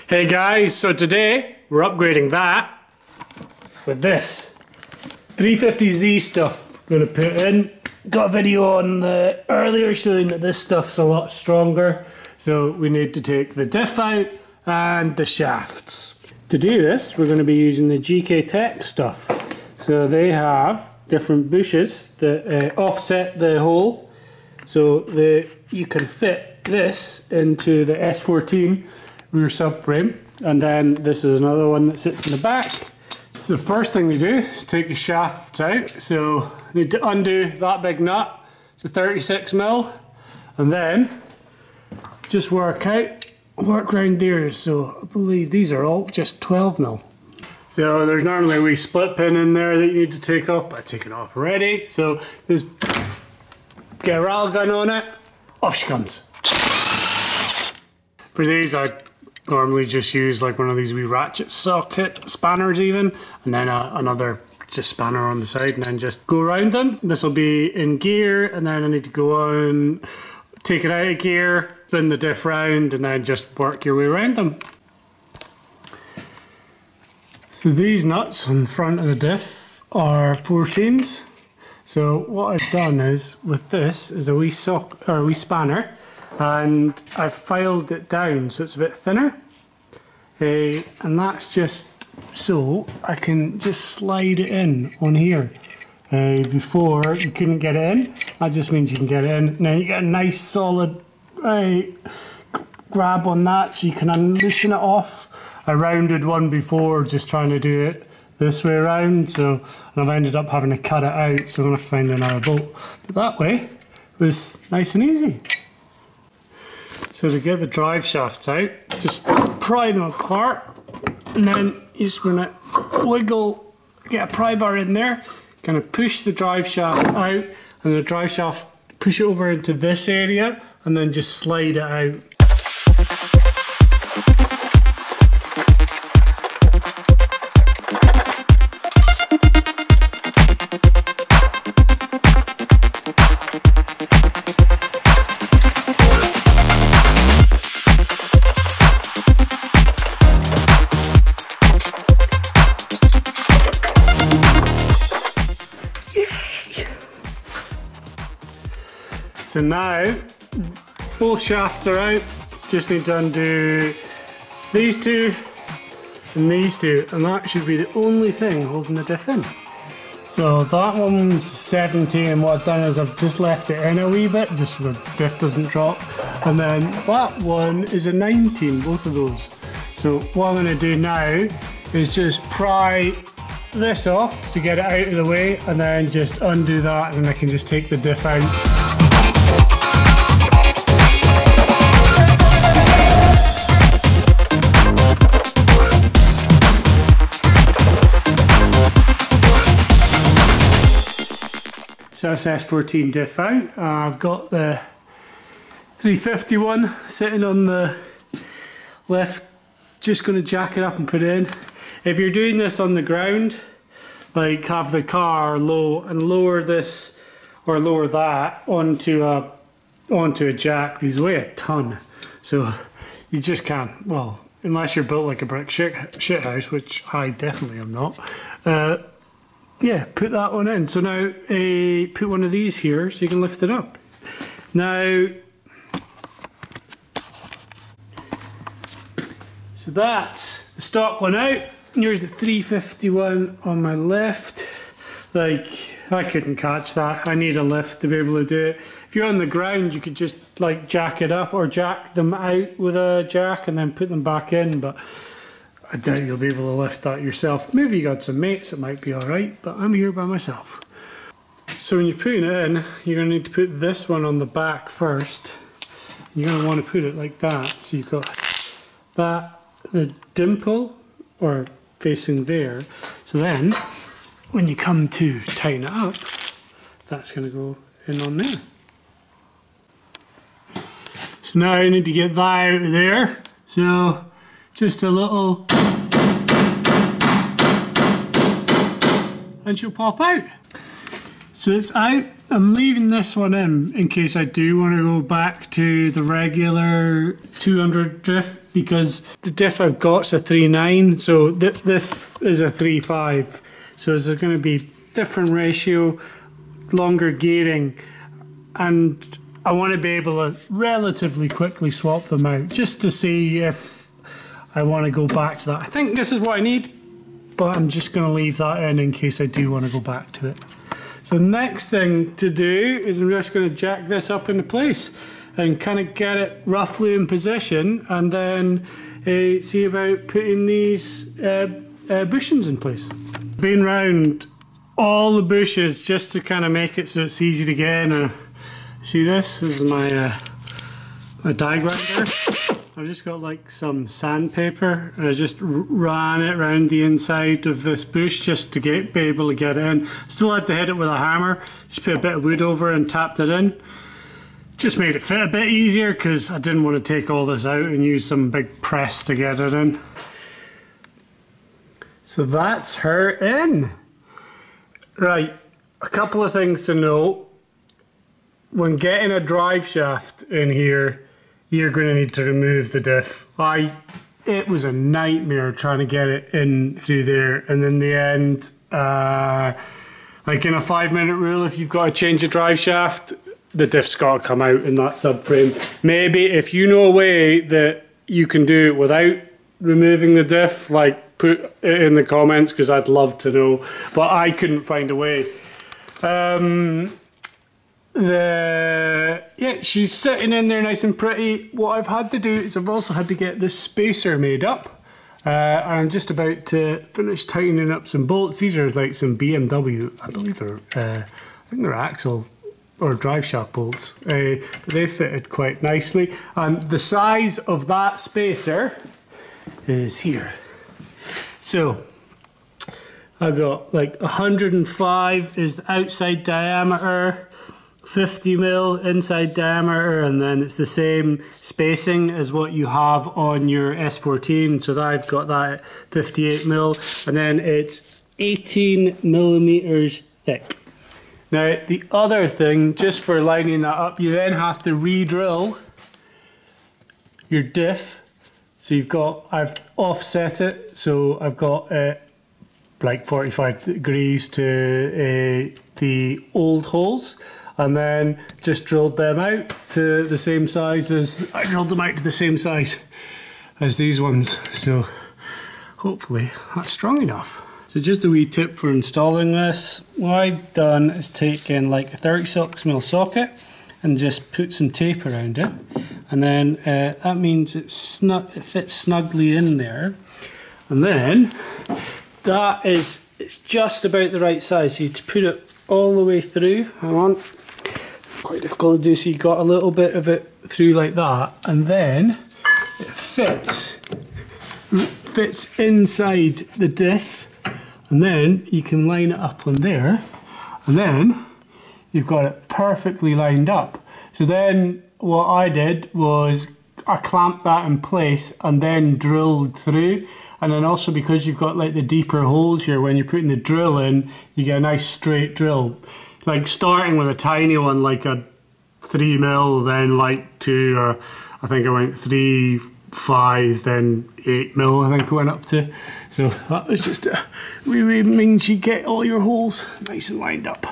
Hey guys, so today we're upgrading that with this 350Z stuff. I'm going to put in. Got a video on the earlier showing that this stuff's a lot stronger, so we need to take the diff out and the shafts. To do this, we're going to be using the GK Tech stuff. So they have different bushes that offset the hole, so you can fit this into the S14 rear subframe, and then this is another one that sits in the back. So the first thing we do is take the shafts out. So I need to undo that big nut to 36mm, and then just work round there. So I believe these are all just 12mm. So there's normally a wee split pin in there that you need to take off, but I've taken it off already. So just get a rattle gun on it, off she comes. For these I normally just use like one of these wee ratchet socket spanners even, and then another just spanner on the side, and then just go around them. This will be in gear, and then I need to go on, take it out of gear, spin the diff round, and then just work your way around them. So these nuts on the front of the diff are 14s. So what I've done is, with this is a wee spanner, and I've filed it down so it's a bit thinner, and that's just so I can just slide it in on here. Before you couldn't get it in, that just means you can get it in. Now you get a nice solid grab on that, so you can unloosen it off. I rounded one before just trying to do it this way around, and I've ended up having to cut it out, so I'm going to find another bolt. But that way it was nice and easy. So to get the drive shafts out, just pry them apart, and then you just want to wiggle, get a pry bar in there, kind of push the drive shaft out, and the drive shaft, push it over into this area, and then just slide it out. So now both shafts are out, just need to undo these two and these two, and that should be the only thing holding the diff in. So that one's 70, and what I've done is I've just left it in a wee bit just so the diff doesn't drop, and then that one is a 19, both of those. So what I'm going to do now is just pry this off to get it out of the way, and then just undo that, and I can just take the diff out. So that's S14 diff out. I've got the 351 sitting on the left, just going to jack it up and put it in. If you're doing this on the ground, like have the car low and lower this or lower that onto a jack, these weigh a ton. So you just can't, well, unless you're built like a brick shit house, which I definitely am not. Yeah, put that one in. So now put one of these here so you can lift it up. Now, so that's the stock one out. Here's the 351 on my left. Like, I couldn't catch that. I need a lift to be able to do it. If you're on the ground, you could just like jack it up or jack them out with a jack and then put them back in, but I doubt you'll be able to lift that yourself. Maybe you got some mates, it might be alright, but I'm here by myself. So when you're putting it in, you're going to need to put this one on the back first. You're going to want to put it like that. So you've got that, the dimple, or facing there. So then, when you come to tighten it up, that's going to go in on there. So now you need to get that out of there. So just a little, and she'll pop out. So it's out. I'm leaving this one in case I do want to go back to the regular 200 diff, because the diff I've got is a 3.9, so this is a 3.5. So there's going to be different ratio, longer gearing, and I want to be able to relatively quickly swap them out just to see if I want to go back to that. I think this is what I need, but I'm just going to leave that in case I do want to go back to it. So next thing to do is I'm just going to jack this up into place and kind of get it roughly in position, and then see about putting these bushings in place. Been round all the bushes just to kind of make it so it's easy to get in. See this? This is my die grinder. I've just got like some sandpaper and I just ran it around the inside of this bush just to be able to get it in. Still had to hit it with a hammer, just put a bit of wood over and tapped it in. Just made it fit a bit easier because I didn't want to take all this out and use some big press to get it in. So that's her in. Right, a couple of things to note. When getting a drive shaft in here, you're going to need to remove the diff. It was a nightmare trying to get it in through there, and in the end, like in a 5-minute rule, if you've got to change a drive shaft, the diff's got to come out in that subframe. Maybe if you know a way that you can do it without removing the diff, like put it in the comments because I'd love to know, but I couldn't find a way. Yeah, she's sitting in there nice and pretty. What I've had to do is I've also had to get this spacer made up. And I'm just about to finish tightening up some bolts. These are like some BMW, I believe they're, I think they're axle or drive shaft bolts. They fitted quite nicely. And the size of that spacer is here. So I've got like 105 is the outside diameter, 50mm inside diameter, and then it's the same spacing as what you have on your S14. So I've got that at 58mm, and then it's 18mm thick. Now the other thing, just for lining that up, you then have to re-drill your diff. So I've offset it, so I've got like 45 degrees to the old holes, and then just drilled them out to the same size as, I drilled them out to the same size as these ones. So hopefully that's strong enough. So just a wee tip for installing this. What I've done is taken like a 36mm socket and just put some tape around it. And then that means it fits snugly in there. And then it's just about the right size. So you put it all the way through. Hang on. Quite difficult to do, so you got a little bit of it through like that, and then it fits inside the diff, and then you can line it up on there, and then you've got it perfectly lined up. So then what I did was I clamped that in place and then drilled through, and then also because you've got like the deeper holes here, when you're putting the drill in, you get a nice straight drill. Like starting with a tiny one like a 3mm, then like to I think I went 3.5, then 8mm I think I went up to. So that was just a wee means you get all your holes nice and lined up.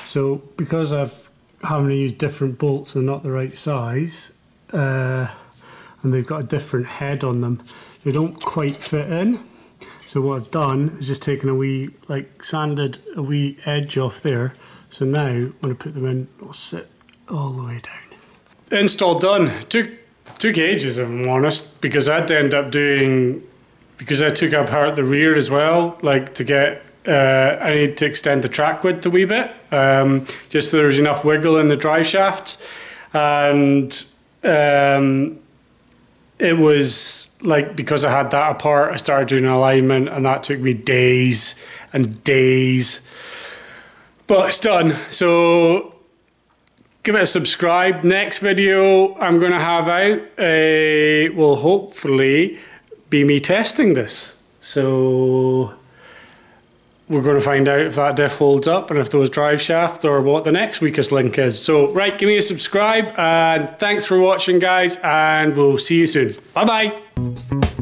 So because I've having to use different bolts and not the right size, and they've got a different head on them, they don't quite fit in. So what I've done is just taken a wee, like sanded a wee edge off there. So now when I put them in, it'll sit all the way down. Install done. Took ages, if I'm honest, because I had to end up doing, because I took apart the rear as well, like to get, I need to extend the track width a wee bit, just so there's enough wiggle in the drive shafts. And it was like, because I had that apart, I started doing alignment, and that took me days and days. But it's done. So give it a subscribe. Next video I'm going to have out will hopefully be me testing this. So we're going to find out if that diff holds up and if those drive shafts or what the next weakest link is. So, right, give me a subscribe and thanks for watching, guys, and we'll see you soon. Bye-bye.